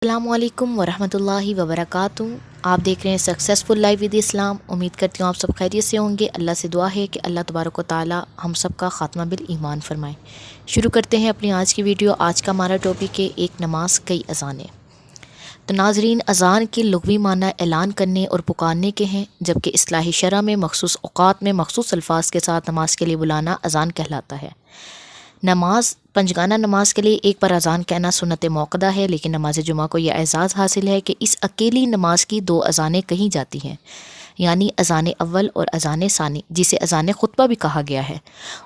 السلام علیکم ورحمۃ اللہ وبرکاتہ۔ آپ دیکھ رہے ہیں سکسیزفل لائف ود اسلام۔ امید کرتی ہوں آپ سب خیریت سے ہوں گے۔ اللہ سے دعا ہے کہ اللہ تبارک و تعالی ہم سب کا خاتمہ بالایمان فرمائے۔ شروع کرتے ہیں اپنی آج کی ویڈیو۔ آج کا ہمارا ٹاپک ہے ایک نماز کئی اذانیں۔ تو ناظرین، اذان کے لغوی معنی اعلان کرنے اور پکارنے کے ہیں، جبکہ اصطلاحی شرع میں مخصوص اوقات میں مخصوص الفاظ کے ساتھ نماز کے لیے بلانا اذان کہلاتا ہے۔ نماز پنجگانہ نماز کے لیے ایک بار اذان کہنا سنت موقدہ ہے، لیکن نماز جمعہ کو یہ اعزاز حاصل ہے کہ اس اکیلی نماز کی 2 اذانیں کہی جاتی ہیں، یعنی اذان اول اور اذان ثانی، جسے اذان خطبہ بھی کہا گیا ہے،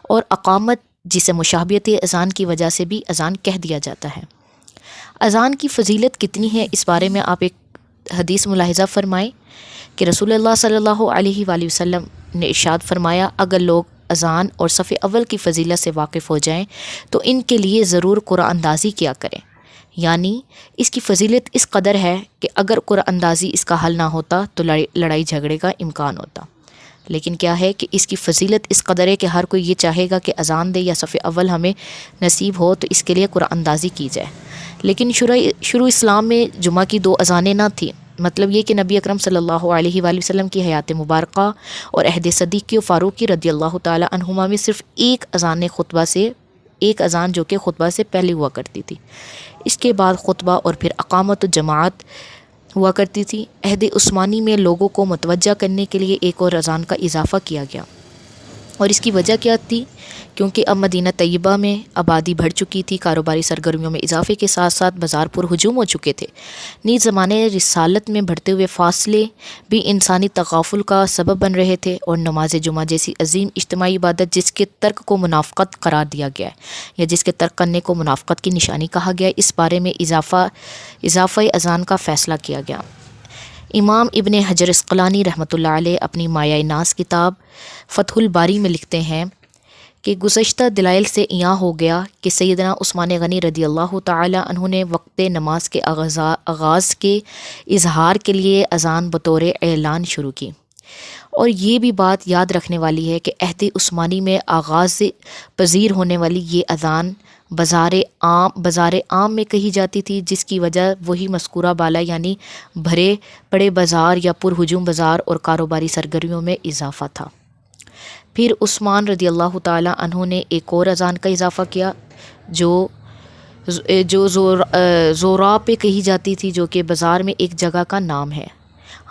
اور اقامت، جسے مشابہت اذان کی وجہ سے بھی اذان کہہ دیا جاتا ہے۔ اذان کی فضیلت کتنی ہے، اس بارے میں آپ ایک حدیث ملاحظہ فرمائیں کہ رسول اللہ صلی اللہ علیہ وآلہ وسلم نے ارشاد فرمایا، اگر لوگ اذان اور صف اول کی فضیلت سے واقف ہو جائیں تو ان کے لیے ضرور قرآن اندازی کیا کریں، یعنی اس کی فضیلت اس قدر ہے کہ اگر قرآن اندازی اس کا حل نہ ہوتا تو لڑائی جھگڑے کا امکان ہوتا۔ لیکن کیا ہے کہ اس کی فضیلت اس قدر ہے کہ ہر کوئی یہ چاہے گا کہ اذان دے یا صف اول ہمیں نصیب ہو تو اس کے لیے قرآن اندازی کی جائے۔ لیکن شروع اسلام میں جمعہ کی 2 اذانیں نہ تھیں، مطلب یہ کہ نبی اکرم صلی اللہ علیہ وآلہ وسلم کی حیات مبارکہ اور عہد صدیقی و فاروقی رضی اللہ تعالی عنہما میں صرف ایک اذان جو کہ خطبہ سے پہلے ہوا کرتی تھی، اس کے بعد خطبہ اور پھر اقامت و جماعت ہوا کرتی تھی۔ عہد عثمانی میں لوگوں کو متوجہ کرنے کے لیے ایک اور اذان کا اضافہ کیا گیا، اور اس کی وجہ کیا تھی؟ کیونکہ اب مدینہ طیبہ میں آبادی بڑھ چکی تھی، کاروباری سرگرمیوں میں اضافے کے ساتھ ساتھ بازار پر ہجوم ہو چکے تھے۔ نیز زمانے رسالت میں بڑھتے ہوئے فاصلے بھی انسانی تغافل کا سبب بن رہے تھے، اور نماز جمعہ جیسی عظیم اجتماعی عبادت جس کے ترک کو منافقت قرار دیا گیا ہے یا جس کے ترک کرنے کو منافقت کی نشانی کہا گیا ہے، اس بارے میں اضافہ اذان کا فیصلہ کیا گیا۔ امام ابن حجر عسقلانی رحمۃ اللہ علیہ اپنی مایہ ناز کتاب فتح الباری میں لکھتے ہیں کہ گزشتہ دلائل سے عیاں ہو گیا کہ سیدنا عثمان غنی رضی اللہ تعالی عنہ نے وقت نماز کے آغاز کے اظہار کے لیے اذان بطور اعلان شروع کی، اور یہ بھی بات یاد رکھنے والی ہے کہ عہد عثمانی میں آغاز پذیر ہونے والی یہ اذان بازار عام میں کہی جاتی تھی، جس کی وجہ وہی مذکورہ بالا یعنی بھرے پڑے بازار یا پر ہجوم بازار اور کاروباری سرگرمیوں میں اضافہ تھا۔ پھر عثمان رضی اللہ تعالی عنہ نے ایک اور اذان کا اضافہ کیا جو زورا پہ کہی جاتی تھی، جو کہ بازار میں ایک جگہ کا نام ہے۔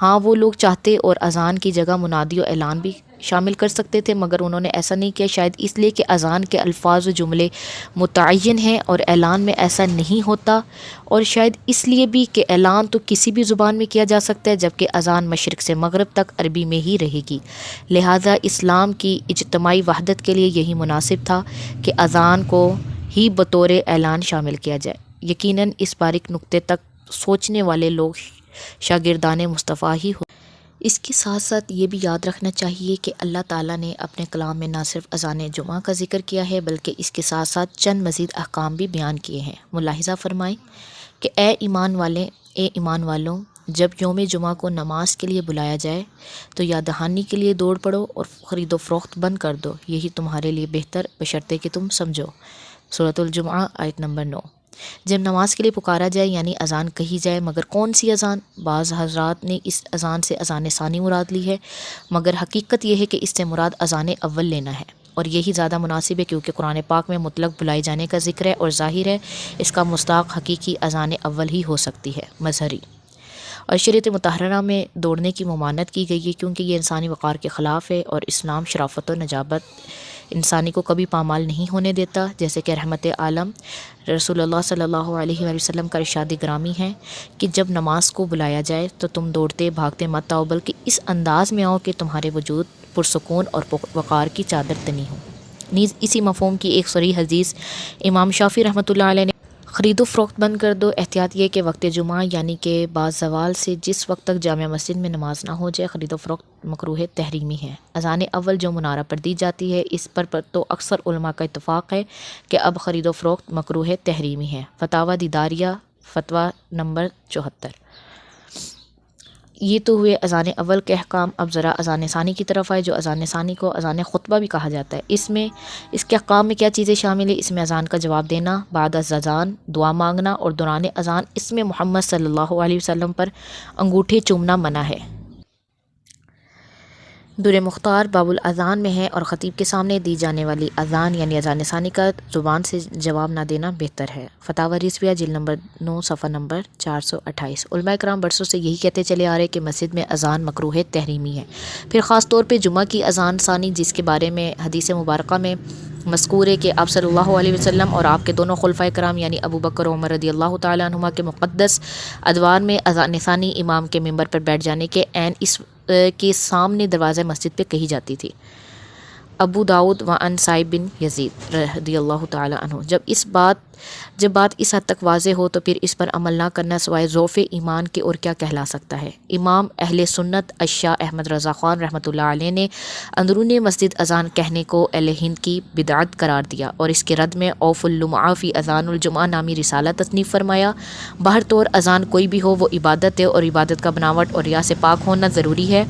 ہاں، وہ لوگ چاہتے اور اذان کی جگہ منادی و اعلان بھی شامل کر سکتے تھے، مگر انہوں نے ایسا نہیں کیا، شاید اس لیے کہ اذان کے الفاظ و جملے متعین ہیں اور اعلان میں ایسا نہیں ہوتا، اور شاید اس لیے بھی کہ اعلان تو کسی بھی زبان میں کیا جا سکتا ہے، جبکہ اذان مشرق سے مغرب تک عربی میں ہی رہے گی، لہٰذا اسلام کی اجتماعی وحدت کے لیے یہی مناسب تھا کہ اذان کو ہی بطور اعلان شامل کیا جائے۔ یقیناً اس باریک نقطے تک سوچنے والے لوگ شاگردان مصطفیٰ ہی ہو۔ اس کے ساتھ ساتھ یہ بھی یاد رکھنا چاہیے کہ اللہ تعالیٰ نے اپنے کلام میں نہ صرف اذان جمعہ کا ذکر کیا ہے بلکہ اس کے ساتھ ساتھ چند مزید احکام بھی بیان کیے ہیں۔ ملاحظہ فرمائیں کہ اے ایمان والوں، جب یوم جمعہ کو نماز کے لیے بلایا جائے تو یاد دہانی کے لیے دوڑ پڑو اور خرید و فروخت بند کر دو، یہی تمہارے لیے بہتر بشرطے کہ تم سمجھو۔ سورۃ الجمعہ آیت نمبر 9۔ جب نماز کے لیے پکارا جائے یعنی اذان کہی جائے، مگر کون سی اذان؟ بعض حضرات نے اس اذان سے اذان ثانی مراد لی ہے، مگر حقیقت یہ ہے کہ اس سے مراد اذان اول لینا ہے، اور یہی زیادہ مناسب ہے کیونکہ قرآن پاک میں مطلق بلائے جانے کا ذکر ہے، اور ظاہر ہے اس کا مصداق حقیقی اذان اول ہی ہو سکتی ہے، مظہری۔ اور شریعت مطہرہ میں دوڑنے کی ممانعت کی گئی ہے کیونکہ یہ انسانی وقار کے خلاف ہے، اور اسلام شرافت و نجابت انسانی کو کبھی پامال نہیں ہونے دیتا، جیسے کہ رحمت عالم رسول اللہ صلی اللہ علیہ وآلہ وسلم کا ارشاد گرامی ہے کہ جب نماز کو بلایا جائے تو تم دوڑتے بھاگتے مت آؤ، بلکہ اس انداز میں آؤ کہ تمہارے وجود پرسکون اور وقار کی چادر تنی ہو۔ نیز اسی مفہوم کی ایک صریح حدیث امام شافعی رحمۃ اللہ علیہ نے خرید و فروخت بند کر دو، احتیاط یہ کہ وقت جمعہ یعنی کہ بعد زوال سے جس وقت تک جامع مسجد میں نماز نہ ہو جائے خرید و فروخت مکروہ تحریمی ہے۔ اذان اول جو منارہ پر دی جاتی ہے، اس پر تو اکثر علماء کا اتفاق ہے کہ اب خرید و فروخت مکروہ تحریمی ہے۔ فتاوی دیداریہ فتویٰ نمبر 74۔ یہ تو ہوئے اذان اول کے احکام۔ اب ذرا اذان ثانی کی طرف آئے، جو اذان ثانی کو اذان خطبہ بھی کہا جاتا ہے۔ اس کے احکام میں کیا چیزیں شامل ہیں؟ اس میں اذان کا جواب دینا، بعد از اذان دعا مانگنا، اور دوران اذان اس میں محمد صلی اللہ علیہ وسلم پر انگوٹھے چومنا منع ہے۔ در مختار باب الاذان میں ہے، اور خطیب کے سامنے دی جانے والی اذان یعنی اذان ثانی کا زبان سے جواب نہ دینا بہتر ہے۔ فتاوی رضویہ جلد نمبر 9 صفحہ نمبر 428۔ علماء کرام برسوں سے یہی کہتے چلے آ رہے کہ مسجد میں اذان مکروہ تحریمی ہے۔ پھر خاص طور پہ جمعہ کی اذان ثانی، جس کے بارے میں حدیث مبارکہ میں مذکور ہے کہ آپ صلی اللہ علیہ وسلم اور آپ کے دونوں خلفائے کرام یعنی ابو بکر و عمر رضی اللہ تعالیٰ عنہما کے مقدس ادوار میں اذان ثانی امام کے ممبر پر بیٹھ جانے کے عین اس کے سامنے دروازہ مسجد پہ کہی جاتی تھی۔ ابو داؤد وعن سائب بن یزید رضی اللہ تعالیٰ عنہ۔ جب بات اس حد تک واضح ہو تو پھر اس پر عمل نہ کرنا سوائے ضعف ایمان کے اور کیا کہلا سکتا ہے؟ امام اہل سنت الشاہ احمد رضا خان رحمۃ اللہ علیہ نے اندرون مسجد اذان کہنے کو اہل ہند کی بدعت قرار دیا، اور اس کے رد میں اوف اللمعہ فی اذان الجمعہ نامی رسالہ تصنیف فرمایا۔ باہر طور اذان کوئی بھی ہو وہ عبادت ہے، اور عبادت کا بناوٹ اور ریا سے پاک ہونا ضروری ہے۔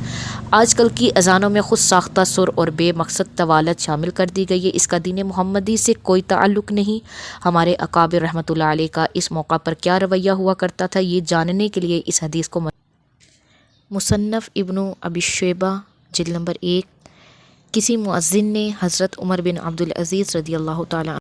آج کل کی اذانوں میں خود ساختہ سر اور بے مقصد طوالت شامل کر دی گئی ہے، اس کا دین محمدی سے کوئی تعلق نہیں۔ ہمارے اکابر رحمۃ اللہ علیہ کا اس موقع پر کیا رویہ ہوا کرتا تھا، یہ جاننے کے لیے اس حدیث کو مصنف ابن ابی شیبہ جلد نمبر 1۔ کسی مؤذن نے حضرت عمر بن عبدالعزیز رضی اللہ تعالیٰ